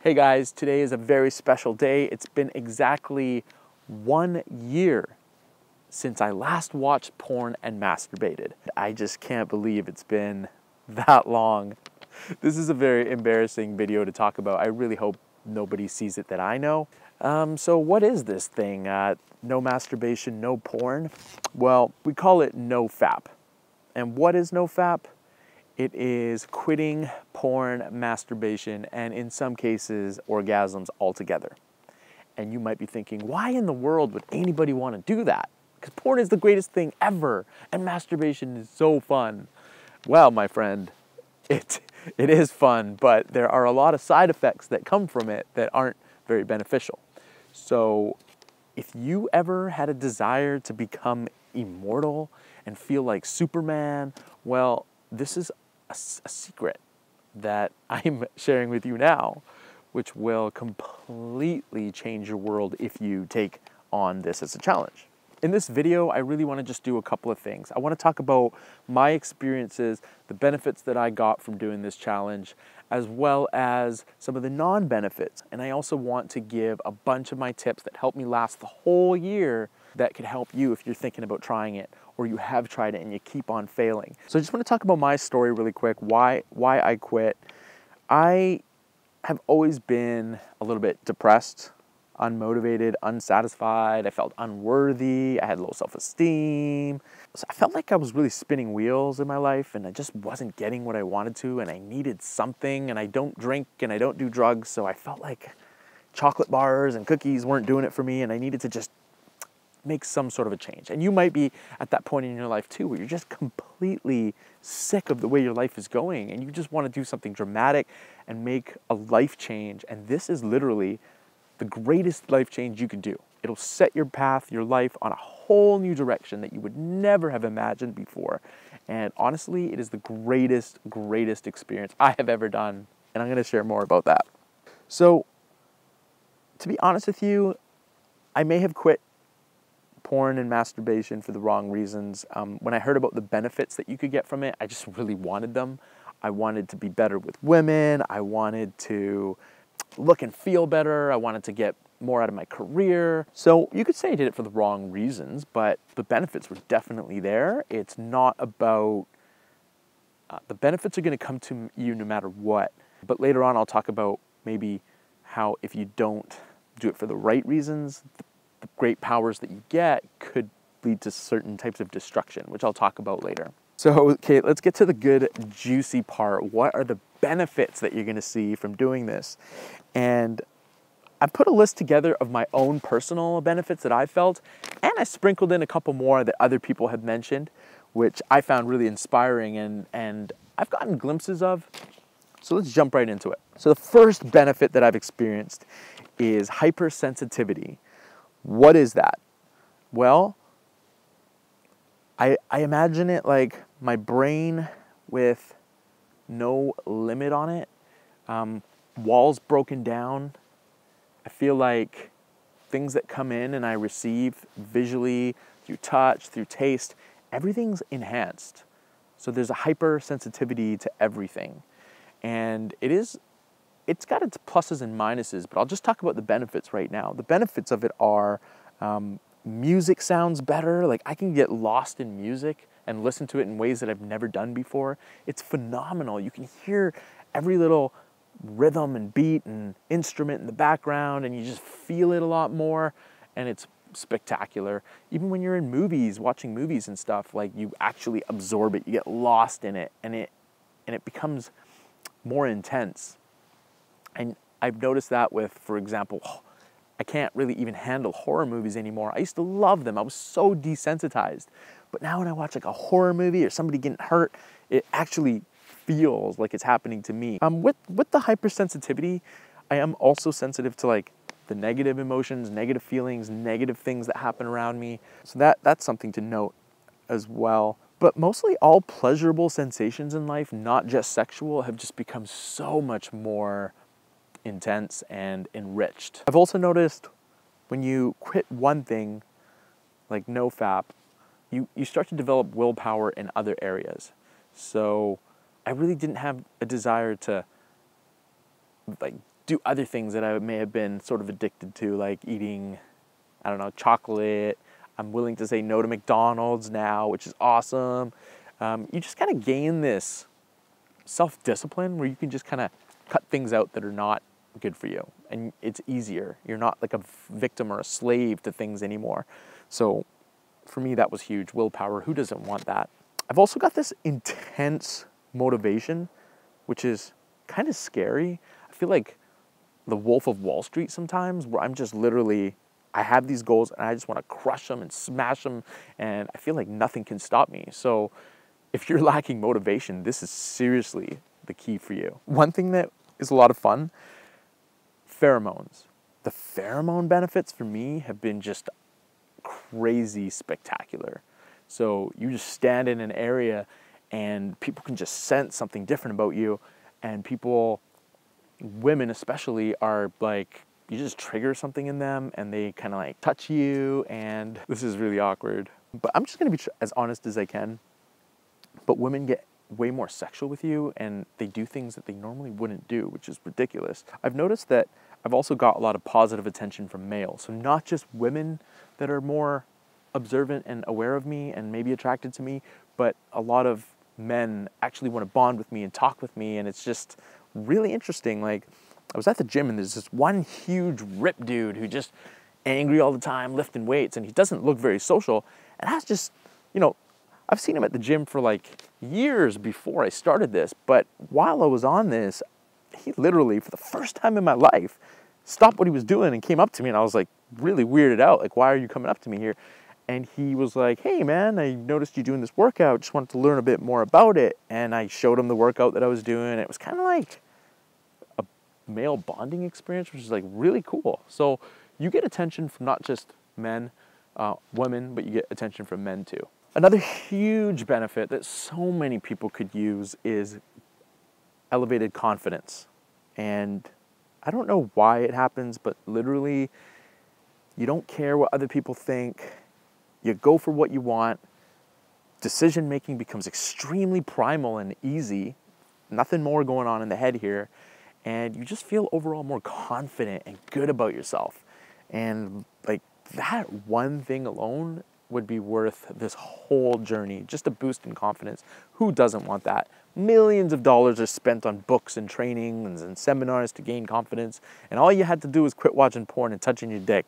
Hey guys, today is a very special day. It's been exactly 1 year since I last watched porn and masturbated. I just can't believe it's been that long. This is a very embarrassing video to talk about. I really hope nobody sees it that I know. So what is this thing? No masturbation, no porn? Well, we call it NoFap. And what is NoFap? It is quitting porn, masturbation, and in some cases, orgasms altogether. And you might be thinking, why in the world would anybody want to do that? Because porn is the greatest thing ever, and masturbation is so fun. Well, my friend, it is fun, but there are a lot of side effects that come from it that aren't very beneficial. So if you ever had a desire to become immortal and feel like Superman, well, this is a secret that I'm sharing with you now, which will completely change your world if you take on this as a challenge. In this video, I really want to just do a couple of things. I want to talk about my experiences, the benefits that I got from doing this challenge, as well as some of the non-benefits. And I also want to give a bunch of my tips that help me last the whole year that could help you if you're thinking about trying it or you have tried it and you keep on failing. So I just want to talk about my story really quick, why I quit. I have always been a little bit depressed, unmotivated, unsatisfied. I felt unworthy. I had low self-esteem. So I felt like I was really spinning wheels in my life and I just wasn't getting what I wanted to and I needed something, and I don't drink and I don't do drugs, so I felt like chocolate bars and cookies weren't doing it for me and I needed to just make some sort of a change. And you might be at that point in your life too, where you're just completely sick of the way your life is going and you just want to do something dramatic and make a life change. And this is literally the greatest life change you can do. It'll set your path, your life on a whole new direction that you would never have imagined before. And honestly, it is the greatest experience I have ever done. And I'm going to share more about that. So to be honest with you, I may have quit porn and masturbation for the wrong reasons. When I heard about the benefits that you could get from it, I just really wanted them. I wanted to be better with women. I wanted to look and feel better. I wanted to get more out of my career. So you could say I did it for the wrong reasons, but the benefits were definitely there. It's not about, the benefits are going to come to you no matter what. But later on, I'll talk about maybe how if you don't do it for the right reasons, the great powers that you get could lead to certain types of destruction, which I'll talk about later. So, okay, let's get to the good, juicy part. What are the benefits that you're gonna see from doing this? And I put a list together of my own personal benefits that I felt, and I sprinkled in a couple more that other people have mentioned, which I found really inspiring and I've gotten glimpses of. So let's jump right into it. So the first benefit that I've experienced is hypersensitivity. What is that? Well, I imagine it like my brain with no limit on it, walls broken down. I feel like things that come in and I receive visually, through touch, through taste, everything's enhanced. So there's a hypersensitivity to everything. And it's got its pluses and minuses, but I'll just talk about the benefits right now. The benefits of it are music sounds better. Like I can get lost in music and listen to it in ways that I've never done before. It's phenomenal. You can hear every little rhythm and beat and instrument in the background and you just feel it a lot more, and it's spectacular. Even when you're in movies, watching movies and stuff, like you actually absorb it, you get lost in it, and it becomes more intense. And I've noticed that with, for example, I can't really even handle horror movies anymore. I used to love them. I was so desensitized. But now when I watch like a horror movie or somebody getting hurt, it actually feels like it's happening to me. With the hypersensitivity, I am also sensitive to like the negative emotions, negative feelings, negative things that happen around me. So that's something to note as well. But mostly all pleasurable sensations in life, not just sexual, have just become so much more intense and enriched. I've also noticed when you quit one thing, like NoFap, you start to develop willpower in other areas. So I really didn't have a desire to like do other things that I may have been sort of addicted to, like eating, I don't know, chocolate. I'm willing to say no to McDonald's now, which is awesome. You just kind of gain this self-discipline where you can just kind of cut things out that are not good for you, and it's easier. You're not like a victim or a slave to things anymore. So for me, that was huge. Willpower, who doesn't want that? I've also got this intense motivation, which is kind of scary. I feel like the Wolf of Wall Street sometimes, where I'm just literally, I have these goals and I just want to crush them and smash them, and I feel like nothing can stop me. So if you're lacking motivation, this is seriously the key for you. One thing that is a lot of fun, pheromones. The pheromone benefits for me have been just crazy spectacular. So you just stand in an area and people can just sense something different about you, and people, women especially, are like, you just trigger something in them and they kind of like touch you, and this is really awkward. But I'm just gonna be as honest as I can. But women get way more sexual with you and they do things that they normally wouldn't do, which is ridiculous. I've noticed that I've also got a lot of positive attention from males. So not just women that are more observant and aware of me and maybe attracted to me, but a lot of men actually want to bond with me and talk with me, and it's just really interesting. Like, I was at the gym and there's this one huge rip dude who just angry all the time, lifting weights, and he doesn't look very social. And that's just, you know, I've seen him at the gym for like years before I started this, but while I was on this, he literally, for the first time in my life, stopped what he was doing and came up to me, and I was like really weirded out, like, why are you coming up to me here? And he was like, hey man, I noticed you doing this workout, just wanted to learn a bit more about it. And I showed him the workout that I was doing. It was kind of like a male bonding experience, which is like really cool. So you get attention from not just men, women, but you get attention from men too. Another huge benefit that so many people could use is elevated confidence. And I don't know why it happens, but literally you don't care what other people think. You go for what you want. Decision making becomes extremely primal and easy. Nothing more going on in the head here. And you just feel overall more confident and good about yourself. And like that one thing alone would be worth this whole journey, just a boost in confidence. Who doesn't want that? Millions of dollars are spent on books and trainings and seminars to gain confidence, and all you had to do was quit watching porn and touching your dick.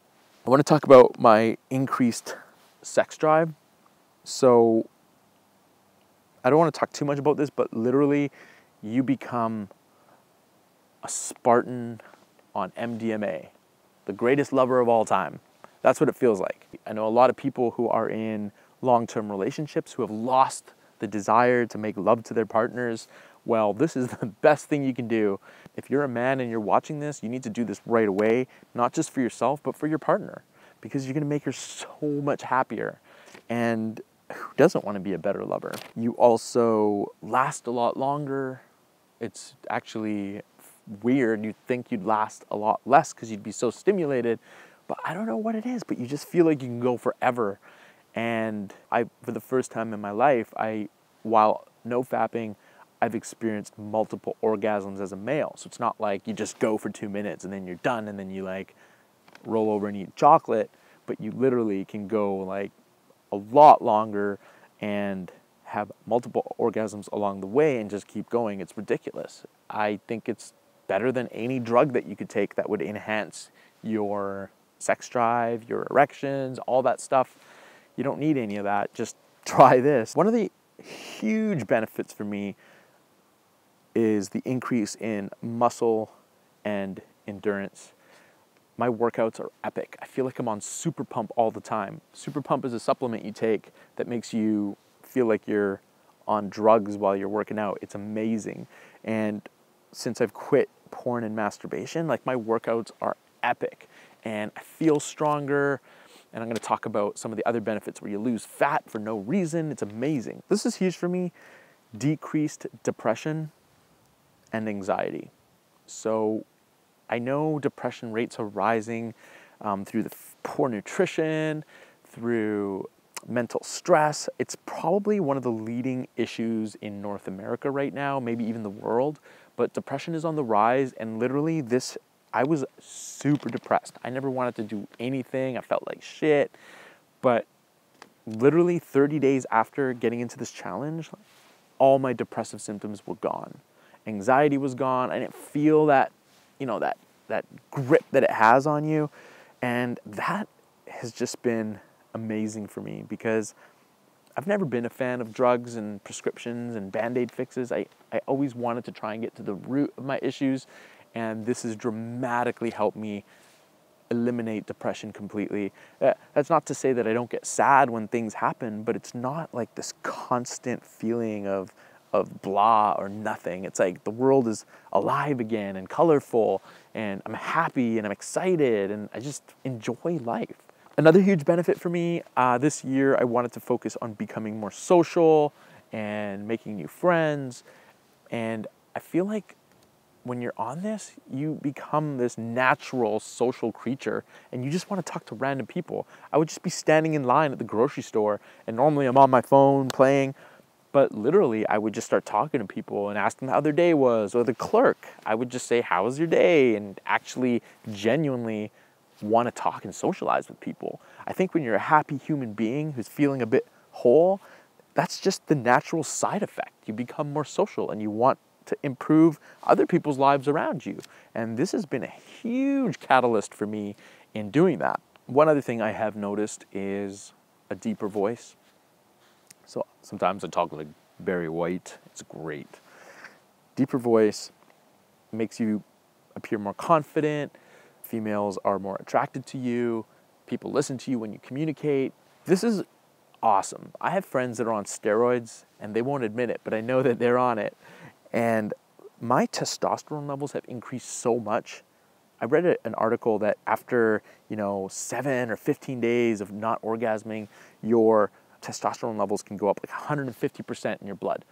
I want to talk about my increased sex drive. So I don't want to talk too much about this, but literally you become a Spartan on MDMA, the greatest lover of all time. That's what it feels like. I know a lot of people who are in long-term relationships who have lost the desire to make love to their partners. Well, this is the best thing you can do. If you're a man and you're watching this, you need to do this right away, not just for yourself, but for your partner, because you're gonna make her so much happier. And who doesn't want to be a better lover? You also last a lot longer. It's actually weird. You'd think you'd last a lot less because you'd be so stimulated, but I don't know what it is, but you just feel like you can go forever. And for the first time in my life, while no-fapping, I've experienced multiple orgasms as a male. So it's not like you just go for 2 minutes and then you're done and then you like roll over and eat chocolate, but you literally can go like a lot longer and have multiple orgasms along the way and just keep going. It's ridiculous. I think it's better than any drug that you could take that would enhance your sex drive, your erections, all that stuff. You don't need any of that. Just try this. One of the huge benefits for me is the increase in muscle and endurance. My workouts are epic. I feel like I'm on Super Pump all the time. Super Pump is a supplement you take that makes you feel like you're on drugs while you're working out. It's amazing. And since I've quit porn and masturbation, like my workouts are epic and I feel stronger. And I'm going to talk about some of the other benefits where you lose fat for no reason. It's amazing. This is huge for me. Decreased depression and anxiety. So I know depression rates are rising through the poor nutrition, through mental stress. It's probably one of the leading issues in North America right now, maybe even the world. but depression is on the rise, and literally I was super depressed. I never wanted to do anything. I felt like shit. But literally 30 days after getting into this challenge, all my depressive symptoms were gone. Anxiety was gone. I didn't feel that, that grip that it has on you. And that has just been amazing for me, because I've never been a fan of drugs and prescriptions and Band-Aid fixes. I always wanted to try and get to the root of my issues, and this has dramatically helped me eliminate depression completely. That's not to say that I don't get sad when things happen, but it's not like this constant feeling of blah or nothing. It's like the world is alive again and colorful, and I'm happy and I'm excited, and I just enjoy life. Another huge benefit for me this year, I wanted to focus on becoming more social and making new friends. And I feel like when you're on this, you become this natural social creature, and you just want to talk to random people. I would just be standing in line at the grocery store, and normally I'm on my phone playing, but literally I would just start talking to people and ask them how their day was, or the clerk. I would just say, how was your day? And actually genuinely want to talk and socialize with people. I think when you're a happy human being who's feeling a bit whole, that's just the natural side effect. You become more social, and you want to improve other people's lives around you. And this has been a huge catalyst for me in doing that. One other thing I have noticed is a deeper voice. So sometimes I talk like Barry White. It's great. Deeper voice makes you appear more confident. Females are more attracted to you. People listen to you when you communicate. This is awesome. I have friends that are on steroids, and they won't admit it, but I know that they're on it. And my testosterone levels have increased so much. I read an article that after, 7 or 15 days of not orgasming, your testosterone levels can go up like 150% in your blood.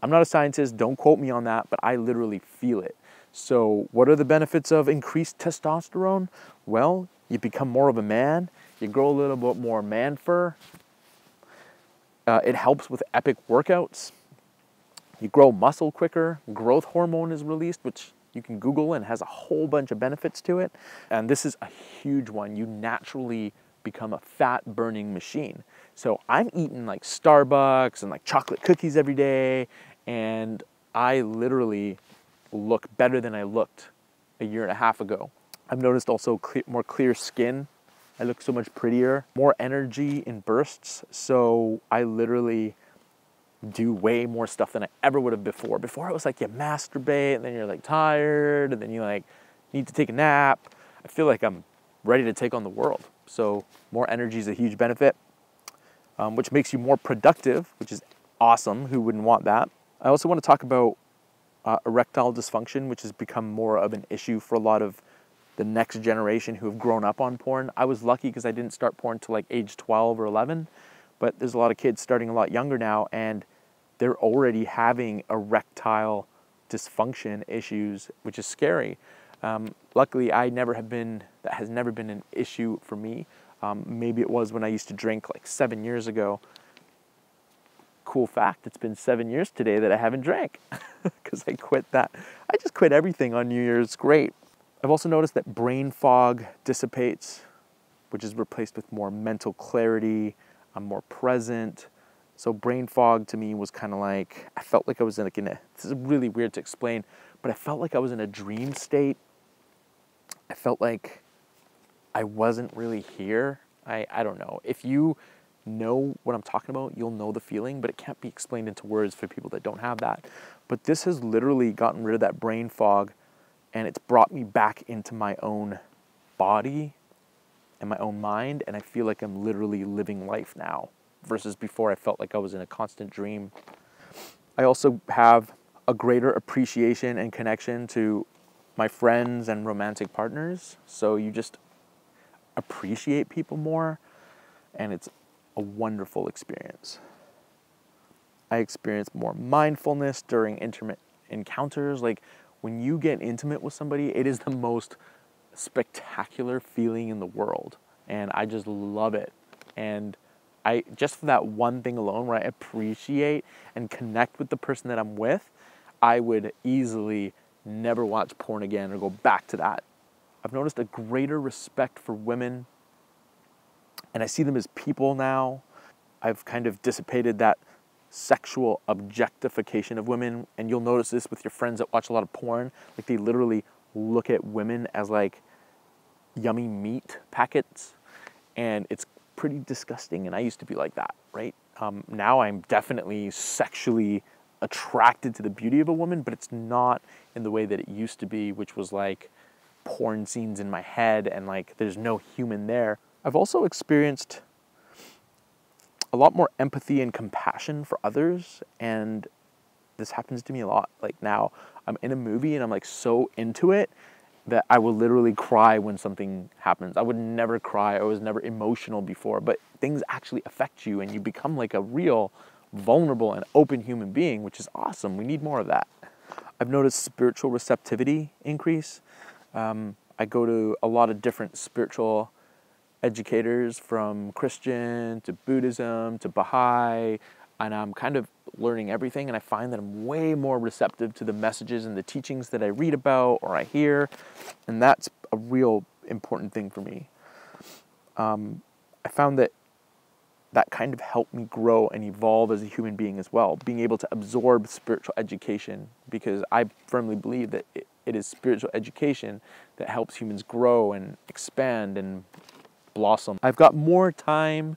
I'm not a scientist, don't quote me on that, but I literally feel it. So what are the benefits of increased testosterone? Well, you become more of a man, you grow a little bit more man fur. It helps with epic workouts. You grow muscle quicker. Growth hormone is released, which you can Google, and has a whole bunch of benefits to it. And this is a huge one. You naturally become a fat burning machine. So I'm eating like Starbucks and like chocolate cookies every day, and I literally look better than I looked a year and a half ago. I've noticed also more clear skin. I look so much prettier, more energy in bursts. So I literally do way more stuff than I ever would have before. Before it was like you masturbate, and then you're like tired, and then you like need to take a nap. I feel like I'm ready to take on the world. So more energy is a huge benefit, which makes you more productive, which is awesome. Who wouldn't want that? I also want to talk about erectile dysfunction, which has become more of an issue for a lot of the next generation who have grown up on porn. I was lucky because I didn't start porn till like age 12 or 11, but there's a lot of kids starting a lot younger now, and they're already having erectile dysfunction issues, which is scary. Luckily, that has never been an issue for me. Maybe it was when I used to drink like 7 years ago. Cool fact, it's been 7 years today that I haven't drank because I quit that. I just quit everything on New Year's. It's great. I've also noticed that brain fog dissipates, which is replaced with more mental clarity. I'm more present. So brain fog to me was kind of like, I felt like I was this is really weird to explain, but I felt like I was in a dream state. I felt like I wasn't really here. I don't know. If you know what I'm talking about, you'll know the feeling, but it can't be explained into words for people that don't have that. But this has literally gotten rid of that brain fog, and it's brought me back into my own body and my own mind, and I feel like I'm literally living life now, versus before I felt like I was in a constant dream. I also have a greater appreciation and connection to my friends and romantic partners, so you just appreciate people more, and it's a wonderful experience. I experience more mindfulness during intimate encounters. Like when you get intimate with somebody, it is the most spectacular feeling in the world, and I just love it. And I just for that one thing alone, where I appreciate and connect with the person that I'm with, I would easily never watch porn again or go back to that. I've noticed a greater respect for women, and I see them as people now. I've kind of dissipated that sexual objectification of women, and you'll notice this with your friends that watch a lot of porn. Like, they literally look at women as like yummy meat packets, and it's pretty disgusting, and I used to be like that, right? Now I'm definitely sexually attracted to the beauty of a woman, but it's not in the way that it used to be, which was like porn scenes in my head and like there's no human there. I've also experienced a lot more empathy and compassion for others, and this happens to me a lot. Like, now I'm in a movie and I'm like so into it that I will literally cry when something happens. I would never cry. I was never emotional before, but things actually affect you and you become like a real vulnerable and open human being, which is awesome. We need more of that. I've noticed spiritual receptivity increase. I go to a lot of different spiritual educators, from Christian to Buddhism to Baha'i, and I'm kind of learning everything, and I find that I'm way more receptive to the messages and the teachings that I read about or I hear, and that's a real important thing for me. I found that kind of helped me grow and evolve as a human being as well, being able to absorb spiritual education, because I firmly believe that it is spiritual education that helps humans grow and expand and blossom. I've got more time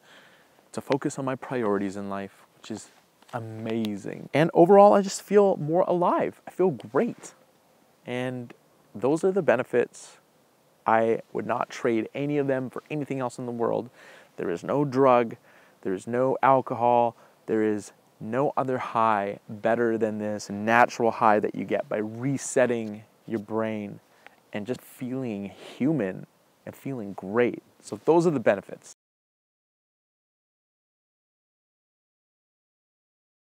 to focus on my priorities in life, which is amazing. And overall, I just feel more alive. I feel great. And those are the benefits. I would not trade any of them for anything else in the world. There is no drug, there is no alcohol, there is no other high better than this natural high that you get by resetting your brain and just feeling human and feeling great. So those are the benefits.